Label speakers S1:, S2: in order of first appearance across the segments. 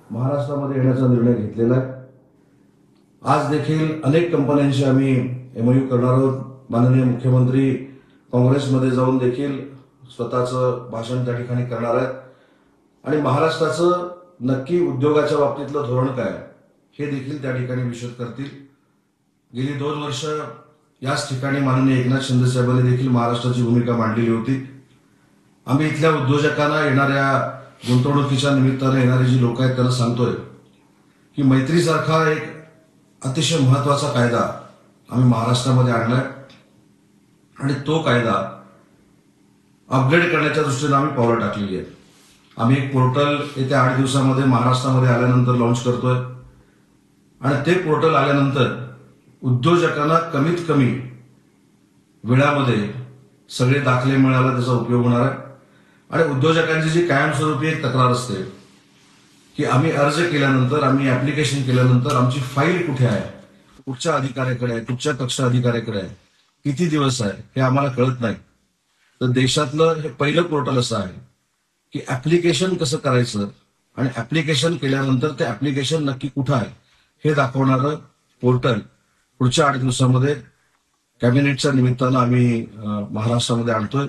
S1: महाराष्ट्रामध्ये येण्याचा निर्णय घेतलेला आहे। आज देखील अनेक कंपन्यांशी आम्ही एमओयू करणार आहोत। माननीय मुख्यमंत्री काँग्रेसमध्ये जाऊन देखील स्वतःचं भाषण त्या ठिकाणी करणार आहेत आणि महाराष्ट्राचं नक्की उद्योगाच्या बाबतीतलं धोरण काय हे देखील त्या ठिकाणी विशद करतील। गेली 2 वर्ष याच ठिकाणी माननीय एकनाथ शिंदे साहेबांनी देखील महाराष्ट्राची भूमिका मांडलेली होती। आम्ही इथल्या उद्योजकांना येणाऱ्या गुंतवणुकीच्या निमित्ताने येणारे जी लोक आहेत त्यांना सांगतोय की मैत्रीसारखा एक अतिशय महत्वाचा कायदा आम्ही महाराष्ट्रामध्ये आणलाय आणि तो कायदा अपग्रेड करण्याच्या दृष्टीने आम्ही पावलं टाकलेली आहेत। आम्ही एक पोर्टल येत्या 8 दिवसामध्ये महाराष्ट्रामध्ये आल्यानंतर लॉन्च करतोय आणि ते पोर्टल आल्यानंतर उद्योजकांना कमीत कमी वेळामध्ये सगळे दाखले मिळायला त्याचा उपयोग होणार आहे। आणि उद्योजकांची जी कायमस्वरूपी एक तक्रार असते की आम्ही अर्ज केल्यानंतर आम्ही ऍप्लिकेशन केल्यानंतर आमची फाईल कुठे आहे, कुठच्या अधिकाऱ्याकडे आहे, कुठच्या कक्षा अधिकाऱ्याकडे आहे, किती दिवस आहे हे आम्हाला कळत नाही। तर देशातलं हे पहिलं पोर्टल असं आहे की ऍप्लिकेशन कसं करायचं आणि ऍप्लिकेशन केल्यानंतर ते ऍप्लिकेशन नक्की कुठं आहे हे दाखवणारं पोर्टल पुढच्या 8 दिवसामध्ये कॅबिनेटच्या निमित्तानं आम्ही महाराष्ट्रामध्ये आणतोय।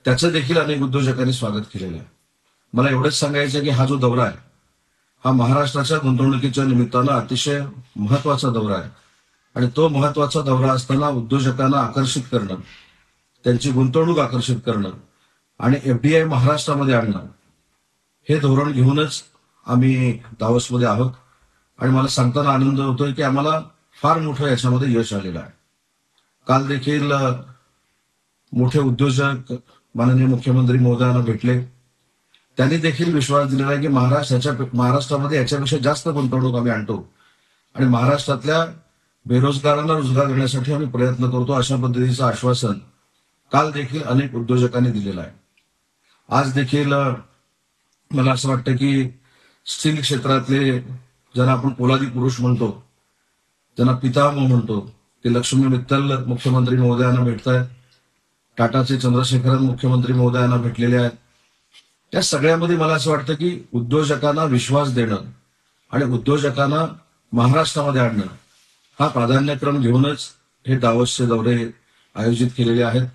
S1: त्याचं देखील अनेक उद्योजकांनी स्वागत केलेलं आहे। मला एवढंच सांगायचं की हा जो दौरा आहे हा महाराष्ट्राच्या गुंतवणुकीच्या निमित्तानं अतिशय महत्वाचा दौरा आहे आणि तो महत्वाचा दौरा असताना उद्योजकांना आकर्षित करणं, त्यांची गुंतवणूक आकर्षित करणं आणि एफडीआय महाराष्ट्रामध्ये आणणं हे धोरण घेऊनच आम्ही दावोसमध्ये आहोत। आणि मला सांगताना आनंद होतोय की आम्हाला फार मोठं याच्यामध्ये यश आलेलं आहे। काल देखील मोठे उद्योजक माननीय मुख्यमंत्री महोदयांना भेटले, त्यांनी देखील विश्वास दिलेला आहे की महाराष्ट्रामध्ये याच्यापेक्षा जास्त गुंतवणूक आम्ही आणतो आणि महाराष्ट्रातल्या बेरोजगारांना रोजगार देण्यासाठी आम्ही प्रयत्न करतो, अशा पद्धतीचं आश्वासन काल देखील अनेक उद्योजकांनी दिलेलं आहे। आज देखील मला असं वाटतं की स्टील क्षेत्रातले ज्यांना आपण पोलादी पुरुष म्हणतो, ज्यांना पितामह म्हणतो, ते लक्ष्मी मित्तल मुख्यमंत्री महोदयांना भेटत आहेत, टाटाचे चंद्रशेखरन मुख्यमंत्री महोदयांना भेटलेले आहेत। त्या सगळ्यामध्ये मला असं वाटतं की उद्योजकांना विश्वास देणं आणि उद्योजकांना महाराष्ट्रामध्ये आणणं हा प्राधान्यक्रम घेऊनच हे दावोसचे दौरे आयोजित केलेले आहेत।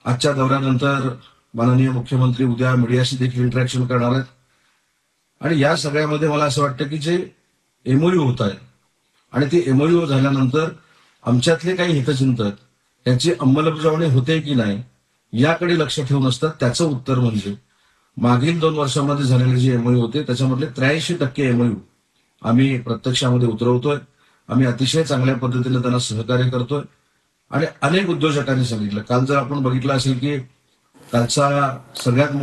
S1: आजच्या दौऱ्यानंतर माननीय मुख्यमंत्री उद्या मीडियाशी देखील इंटरॅक्शन करणार आहेत आणि या सगळ्यामध्ये मला असं वाटतं की जे एमओयू होत आहे आणि ते एमओयू झाल्यानंतर आमच्यातले काही हितचिंतक त्याची अंमलबजावणी होते की नाही याकडे लक्ष ठेवून असतात। त्याचं उत्तर म्हणजे मागील 2 वर्षांमध्ये झालेले जे एमओयू होते त्याच्यामधले 83% एमओयू आम्ही प्रत्यक्षामध्ये उतरवतोय। आम्ही अतिशय चांगल्या पद्धतीने त्यांना सहकार्य करतोय आणि अनेक उद्योजकांनी सांगितलं, काल जर आपण बघितलं असेल की कालचा सगळ्यात